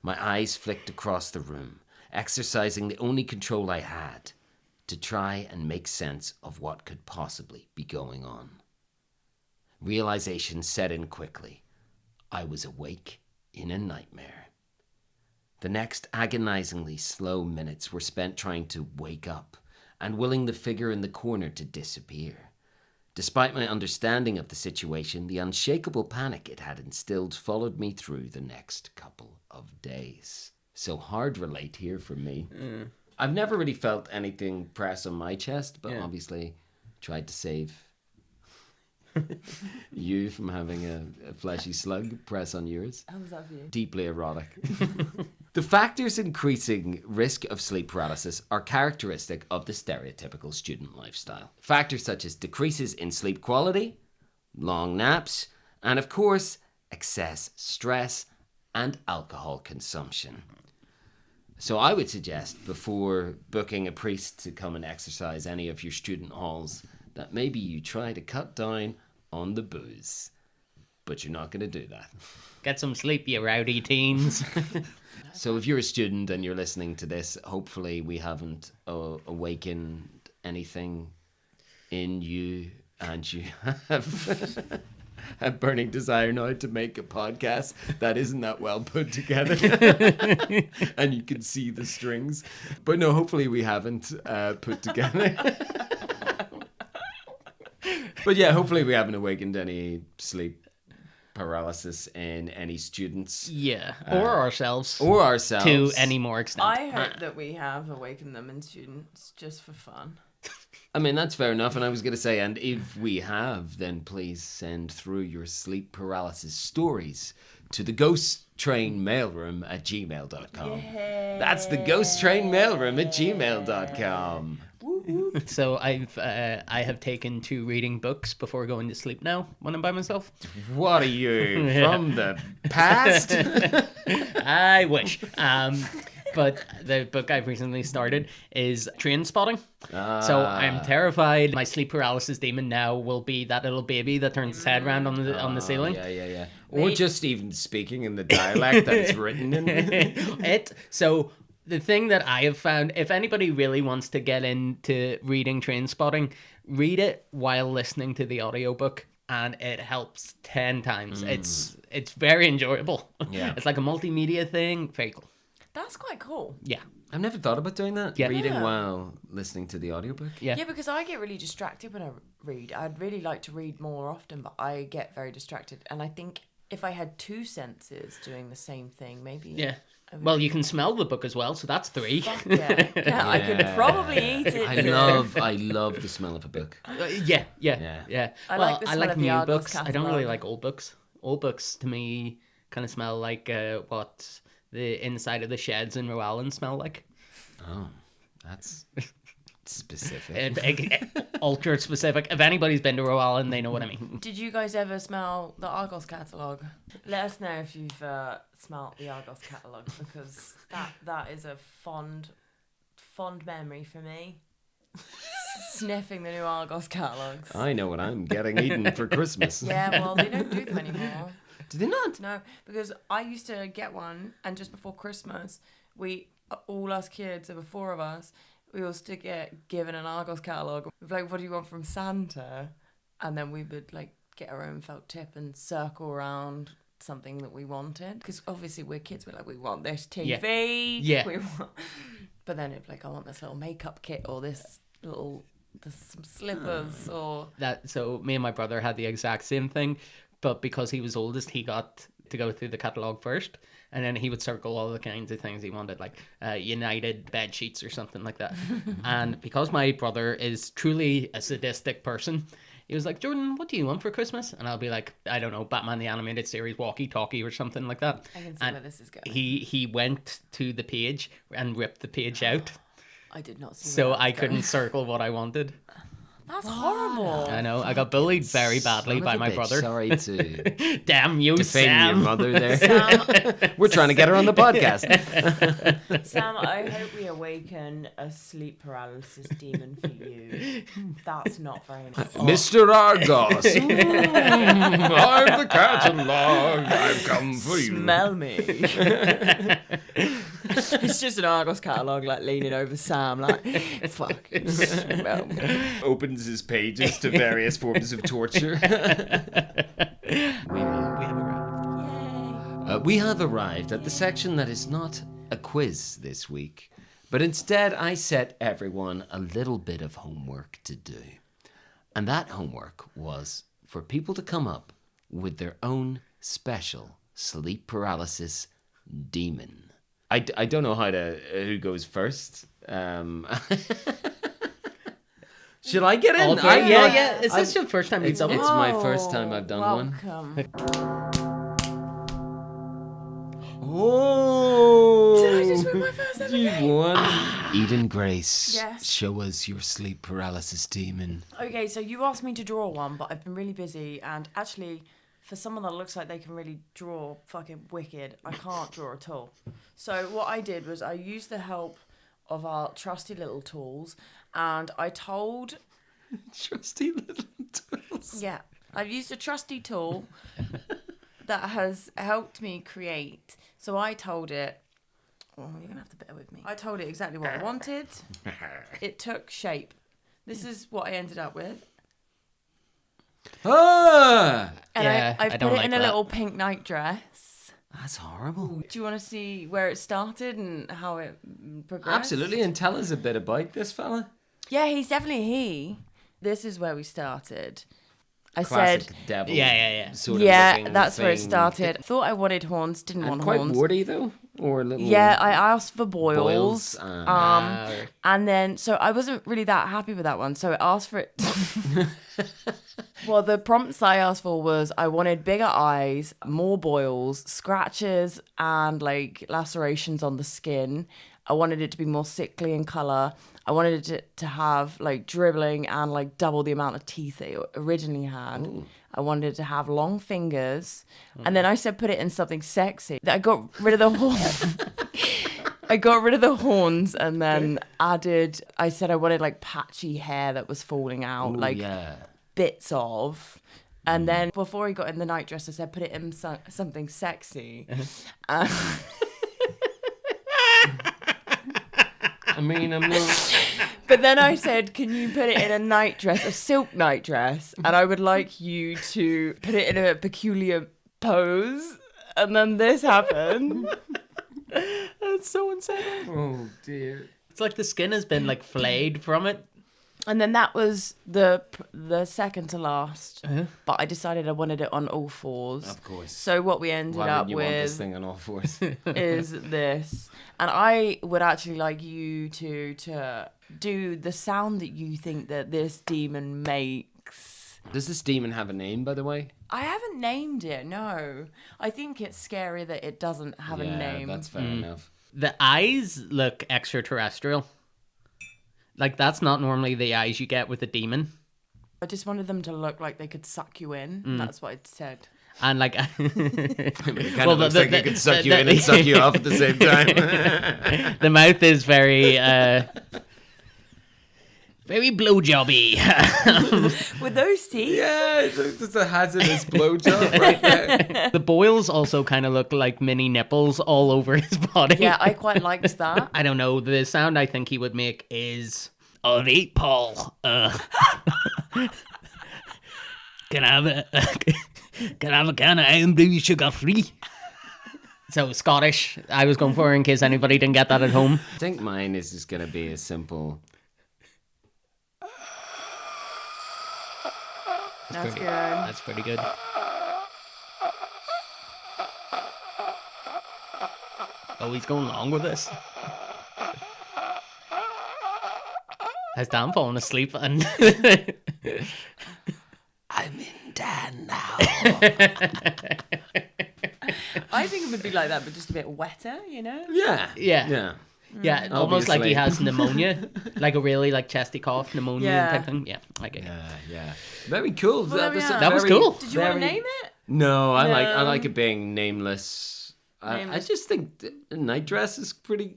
My eyes flicked across the room, exercising the only control I had to try and make sense of what could possibly be going on. Realization set in quickly. I was awake in a nightmare. The next agonizingly slow minutes were spent trying to wake up and willing the figure in the corner to disappear. Despite my understanding of the situation, the unshakable panic it had instilled followed me through the next couple of days. So hard relate here for me. I've never really felt anything press on my chest, but obviously tried to save you from having a fleshy slug press on yours. How was that for you? Deeply erotic. The factors increasing risk of sleep paralysis are characteristic of the stereotypical student lifestyle. Factors such as decreases in sleep quality, long naps, and of course, excess stress and alcohol consumption. So I would suggest, before booking a priest to come and exercise any of your student halls, that maybe you try to cut down on the booze. but you're not going to do that. Get some sleep, you rowdy teens. So if you're a student and you're listening to this, hopefully we haven't awakened anything in you, and you have a burning desire now to make a podcast that isn't that well put together. And you can see the strings. But no, hopefully we haven't put together. But yeah, hopefully we haven't awakened any sleep paralysis in any students. Yeah, or ourselves. Or ourselves. To any more extent. I hope that we have awakened them in students just for fun. I mean, that's fair enough. And I was going to say, and if we have, then please send through your sleep paralysis stories to the Ghost Train Mailroom at gmail.com. Yeah. That's the Ghost Train Mailroom at gmail.com. So I have taken to reading books before going to sleep now when I'm by myself. What are you, from the past? I wish. But the book I've recently started is Train Spotting. So I'm terrified my sleep paralysis demon now will be that little baby that turns its head around on the ceiling. Yeah. Or just even speaking in the dialect that it's written in. So the thing that I have found, if anybody really wants to get into reading Train Spotting, read it while listening to the audiobook. And it helps 10 times. It's very enjoyable. Yeah. It's like a multimedia thing. Very cool. That's quite cool. Yeah. I've never thought about doing that. Yeah. Reading Yeah. while listening to the audiobook. Yeah. Yeah, because I get really distracted when I read. I'd really like to read more often, but I get very distracted. And I think if I had two senses doing the same thing, maybe... Yeah. Well, you can smell the book as well, so that's 3. Yeah, I could probably eat it. I love the smell of a book. Yeah. I Well, like the I smell like of the new Argos books. I don't really catalogue. like old books. Old books, to me, kind of smell like what the inside of the sheds in Rowan smell like. Oh, that's specific. Ultra specific. If anybody's been to Rowan, they know what I mean. Did you guys ever smell the Argos catalogue? Let us know if you've smelt the Argos catalogue, because that is a fond memory for me. Sniffing the new Argos catalogues. I know what I'm getting eaten for Christmas. Yeah, well, they don't do them anymore. Do they not? No, because I used to get one, and just before Christmas, all us kids, there were 4 of us, we used to get given an Argos catalogue. Like, what do you want from Santa? And then we would like get our own felt tip and circle around something that we wanted. Because obviously we're kids, we're like, we want this TV. Yeah. But then it'd be like, I want this little makeup kit, or this some slippers, or... So me and my brother had the exact same thing, but because he was oldest, he got to go through the catalogue first, and then he would circle all the kinds of things he wanted, like United bed sheets or something like that. And because my brother is truly a sadistic person, he was like, Jordan, what do you want for Christmas? And I'll be like, I don't know, Batman the Animated Series walkie-talkie or something like that. I can see and where this is going. He went to the page and ripped the page out, I did not see so where that I was going. couldn't circle what I wanted. That's horrible. I know, I got bullied very badly Son of by a my bitch. brother. Sorry to Damn you, defame Sam. your mother there. Sam, We're trying to get her on the podcast. Sam, I hope we awaken a sleep paralysis demon for you. That's not very nice. Mr. Argos. I'm the catalog. I've come for you. Smell me. It's just an Argos catalogue, like leaning over Sam, like, fuck, smell me. Opens his pages to various forms of torture. We have arrived. Yay. We have arrived at the section that is not a quiz this week, but instead I set everyone a little bit of homework to do. And that homework was for people to come up with their own special sleep paralysis demon. I don't know who goes first. Should I get in? Yeah. Is this your first time you've done It's it? my first time I've done one. Welcome. Oh! Did I just win my first ever You game? won. Eden Grace, Yes. show us your sleep paralysis demon. Okay, so you asked me to draw one, but I've been really busy, and actually, for someone that looks like they can really draw fucking wicked, I can't draw at all. So what I did was I used the help of our trusty little tools, and I told... Trusty little tools. Yeah. I've used a trusty tool that has helped me create. So I told it, you're going to have to bear with me. I told it exactly what I wanted. It took shape. This is what I ended up with. Ah! And Yeah, I've I put don't it like in a that. little pink nightdress. That's horrible. Do you want to see where it started and how it progressed? Absolutely, and tell us a bit about this fella. Yeah, he's definitely he. This is where we started. I Classic said, devil. Yeah. Sort of yeah, looking that's where it thing. started. Thought I wanted horns, didn't And want quite horns. warty though, or a little. Yeah, I asked for boils. Boils, And then, so I wasn't really that happy with that one. So I asked for it. Well, the prompts I asked for was I wanted bigger eyes, more boils, scratches, and like lacerations on the skin. I wanted it to be more sickly in color. I wanted it to have like dribbling and like double the amount of teeth it originally had. Ooh. I wanted it to have long fingers. And then I said put it in something sexy. I got rid of the horn. I got rid of the horns and then added, I said I wanted like patchy hair that was falling out, Ooh, like yeah. bits of. And then before he got in the nightdress, I said put it in something sexy. I mean, I'm not. But then I said, can you put it in a nightdress, a silk nightdress? And I would like you to put it in a peculiar pose. And then this happened. That's so unsettling. Oh dear. It's like the skin has been like flayed from it. And then that was the second to last. But I decided I wanted it on all fours. Of course. So what we ended Why up would you want this with thing on all fours? is this. And I would actually like you to do the sound that you think that this demon makes. Does this demon have a name, by the way? I haven't named it, no. I think it's scary that it doesn't have a name. That's fair enough. The eyes look extraterrestrial. Like, that's not normally the eyes you get with a demon. I just wanted them to look like they could suck you in. That's what it said. And like, I mean, it kind of looks like it could suck you in and suck you off at the same time. the mouth is very, very blowjobby. With those teeth? Yeah, it's a hazardous blowjob right there. The boils also kind of look like mini nipples all over his body. Yeah, I quite liked that. I don't know. The sound I think he would make is, all right, Paul. Can I have a can of Iron Brew sugar free? So Scottish, I was going for in case anybody didn't get that at home. I think mine is just going to be a simple... That's good. That's pretty good. Oh, he's going long with this. Has Dan fallen asleep? And I'm in Dan now. I think it would be like that, but just a bit wetter, you know? Yeah. Yeah. Yeah. Yeah, almost like he Obviously. has pneumonia, like a really like chesty cough, pneumonia Yeah. type thing. Yeah, I get it. Yeah. Very cool. Well, yeah. That was cool. Did you want to name it? No, I No. like it being nameless. I Nameless. just think nightdress is pretty...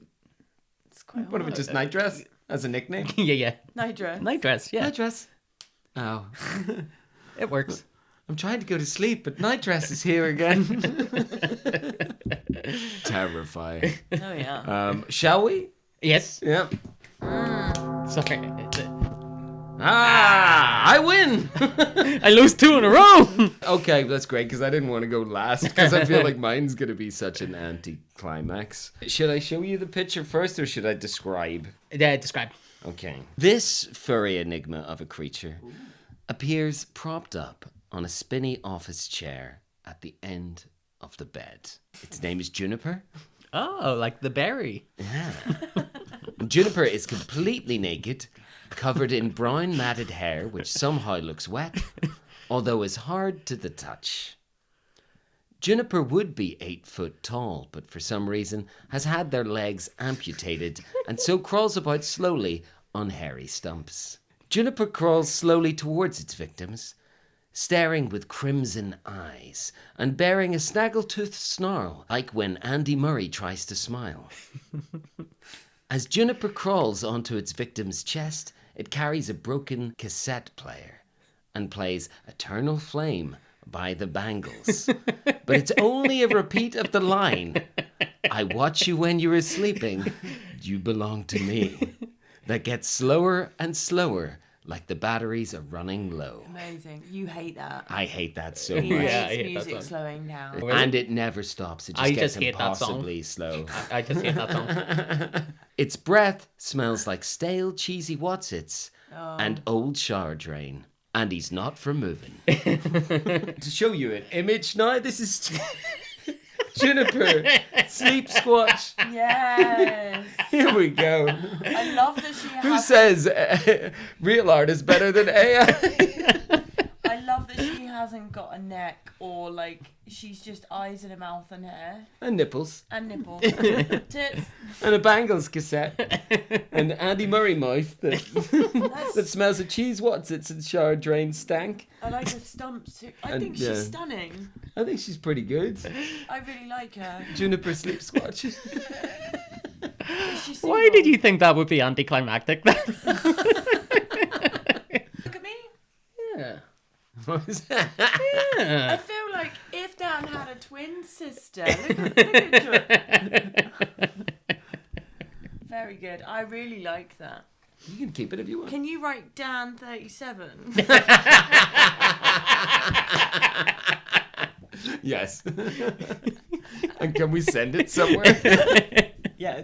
It's quite What if it's just nightdress as a nickname? Yeah. Nightdress. Nightdress, yeah, Nightdress. Oh. it works. I'm trying to go to sleep, but nightdress is here again. Terrifying. Oh, yeah. Shall we? Yes. Yeah. Sorry. I win! I lose 2 in a row. Okay, that's great, because I didn't want to go last, because I feel like mine's going to be such an anti-climax. Should I show you the picture first, or should I describe? Yeah, describe. Okay. This furry enigma of a creature appears propped up on a spinny office chair at the end of the bed. Its name is Juniper. Oh, like the berry. Yeah. Juniper is completely naked, covered in brown matted hair, which somehow looks wet, although is hard to the touch. Juniper would be 8 foot tall, but for some reason has had their legs amputated and so crawls about slowly on hairy stumps. Juniper crawls slowly towards its victims, staring with crimson eyes and bearing a snaggletooth snarl, like when Andy Murray tries to smile. As Juniper crawls onto its victim's chest, it carries a broken cassette player, and plays Eternal Flame by the Bangles. But it's only a repeat of the line, I watch you when you are sleeping, you belong to me. That gets slower and slower, like the batteries are running low. Amazing. You hate that. I hate that so He much. Yeah, I hates hate that music song. slowing down. And it never stops. It just I gets just hate that song. impossibly slow. I just hate that song. Its breath smells like stale, cheesy Wotsits and old shower drain. And he's not for moving. To show you an image now, this is Juniper Sleep Squatch. Yes. Here we go. I love that she Who has. says real art is better than AI? I love that she hasn't got a neck or like she's just eyes and a mouth and hair And nipples. and nipples, tits. And a Bangles cassette. And Andy Murray mouth that That's, smells of cheese Wotsits and shower drain stank. I like her stumps too. I And, think yeah. she's stunning. I think she's pretty good. I really like her. Juniper Sleep Squatch. Is she Why single? did you think that would be anticlimactic then? Look at me? Yeah. What was that? I feel like if Dan had a twin sister, look at Very good. I really like that. You can keep it if you want. Can you write Dan 37? Yes. And can we send it somewhere? Yes.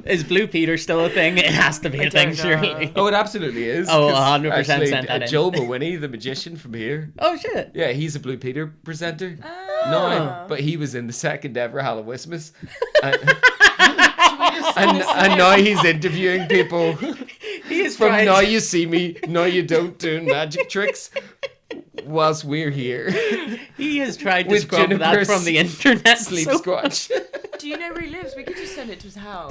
Is Blue Peter still a thing? It has to be a thing, don't know. surely. Oh, it absolutely is. Oh, 'cause 100% actually, send that in. Joel Mawhinney, the magician from here. Oh, shit. Yeah, he's a Blue Peter presenter. Oh. No, but he was in the second ever Halloweenmas. And now he's interviewing people He is from trying Now You See Me, Now You Don't doing magic tricks whilst we're here. He has tried to With scrub that Juniper's from the internet. Sleep so- Squatch. Do you know where he lives? We could just send it to his house.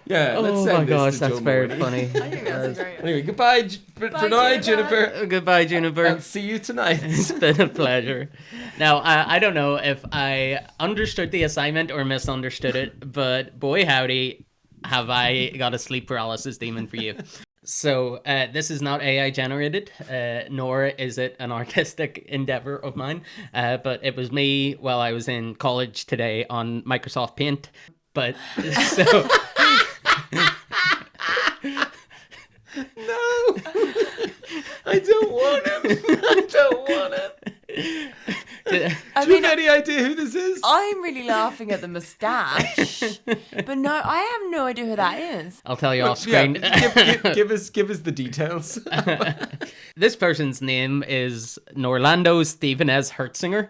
Yeah, let's Oh send my this gosh, to that's Joel very Mawhinney. funny. I think that's a great. Anyway, goodbye for Bye, now, Juniper. Juniper. Goodbye, Juniper. And see you tonight. It's been a pleasure. Now, I don't know if I understood the assignment or misunderstood it, but boy howdy, have I got a sleep paralysis demon for you. So this is not AI generated, nor is it an artistic endeavor of mine, but it was me while I was in college today on Microsoft Paint. But so... No. I don't want him. I don't want him. I Do you mean, have any idea who this is? I'm really laughing at the moustache, but no, I have no idea who that is. I'll tell you off Yeah, screen. give us the details. This person's name is Norlando Stevenez Hertzinger.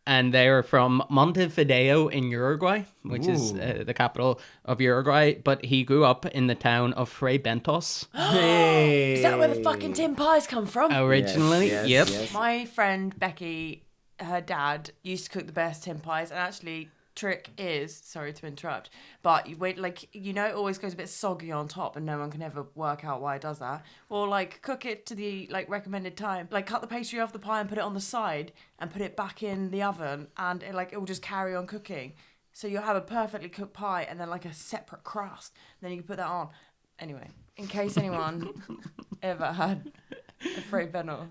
And they're from Montevideo in Uruguay, which is the capital of Uruguay. But he grew up in the town of Fray Bentos Hey. Is that where the fucking tin pies come from? originally. Yes, Yep. yes. My friend Becky, her dad used to cook the best tin pies, and actually, trick is sorry to interrupt, but you wait, like, you know, it always goes a bit soggy on top, and no one can ever work out why it does that. Or like cook it to the like recommended time, like cut the pastry off the pie and put it on the side and put it back in the oven, and it will just carry on cooking. So you'll have a perfectly cooked pie and then like a separate crust. Then you can put that on. Anyway, in case anyone ever had a Fray Bentos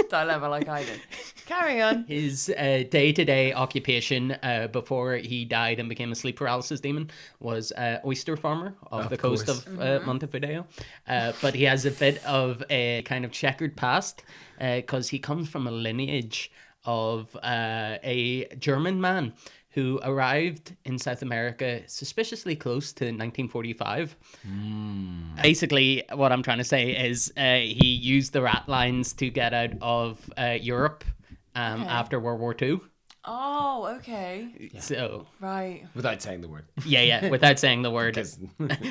dilemma like I did. Carry on. His day-to-day occupation before he died and became a sleep paralysis demon was oyster farmer off the coast course. of Montevideo. But he has a bit of a kind of checkered past because he comes from a lineage of a German man who arrived in South America suspiciously close to 1945. Basically, what I'm trying to say is he used the rat lines to get out of Europe after World War II. Oh, okay. So, Right. Without saying the word. yeah, without saying the word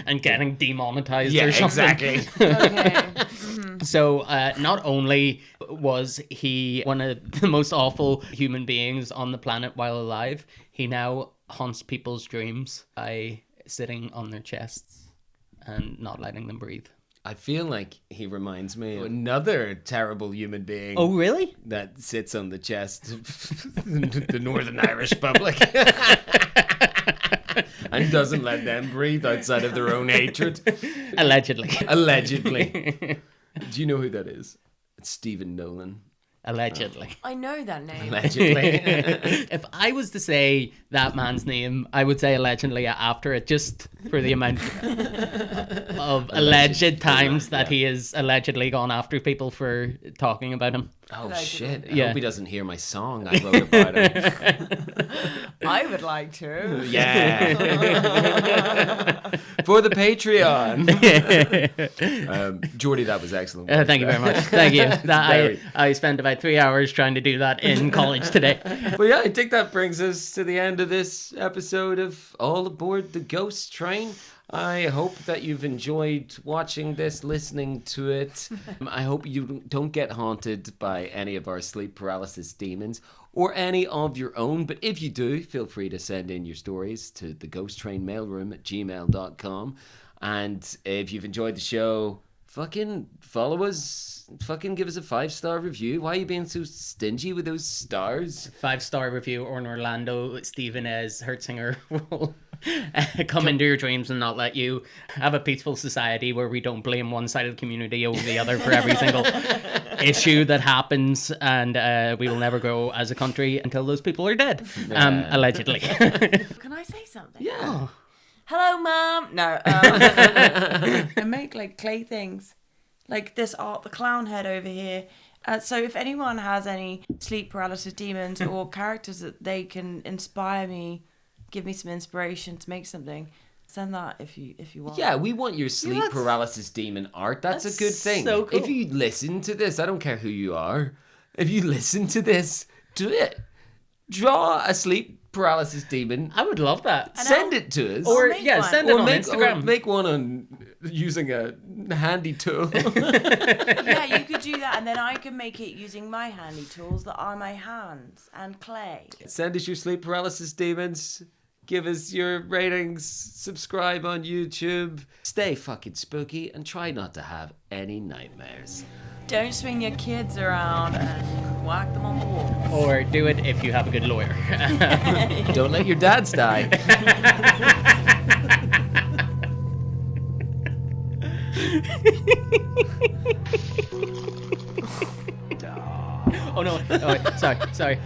and getting demonetized Yeah, or something. exactly. Okay. So not only was he one of the most awful human beings on the planet while alive, he now haunts people's dreams by sitting on their chests and not letting them breathe. I feel like he reminds me of another terrible human being. Oh, really? That sits on the chest of the Northern Irish public and doesn't let them breathe outside of their own hatred. Allegedly. Allegedly. Do you know who that is? It's Stephen Nolan. Allegedly. I know that name. Allegedly. If I was to say that man's name, I would say allegedly after it, just for the amount of alleged times that he has allegedly gone after people for talking about him. Oh, Allegedly. shit. I Yeah. hope he doesn't hear my song I wrote about him. I would like to. Yeah. For the Patreon. Jordy, that was excellent. Thank you very much. Thank you. Very. I spent about 3 hours trying to do that in college today. Well, yeah, I think that brings us to the end of this episode of All Aboard the Ghost Train. I hope that you've enjoyed watching this, listening to it. I hope you don't get haunted by any of our sleep paralysis demons or any of your own. But if you do, feel free to send in your stories to the Ghost Train Mailroom at gmail.com. And if you've enjoyed the show, fucking follow us. Fucking give us a 5-star review. Why are you being so stingy with those stars? 5-star review or in Orlando, Stephen as Hertzinger will come into your dreams and not let you have a peaceful society where we don't blame one side of the community over the other for every single issue that happens, and we will never grow as a country until those people are dead. Allegedly. Can I say something? Yeah. Hello, Mom. No. I make like clay things, like this art, the clown head over here. So if anyone has any sleep paralysis demons or characters that they can inspire me, give me some inspiration to make something, send that if you want. Yeah, we want your sleep that's- paralysis demon art. That's a good thing. so cool. If you listen to this, I don't care who you are. If you listen to this, do it. Draw a sleep paralysis demon. I would love that. Send it to us. Or make yeah, one. send it Or on make, Instagram. or make one on using a handy tool. Yeah, you could do that, and then I can make it using my handy tools that are my hands and clay. Send us your sleep paralysis demons. Give us your ratings. Subscribe on YouTube. Stay fucking spooky and try not to have any nightmares. Don't swing your kids around and whack them on the wall. Or do it if you have a good lawyer. Don't let your dads die. Oh no! Oh, wait. Sorry.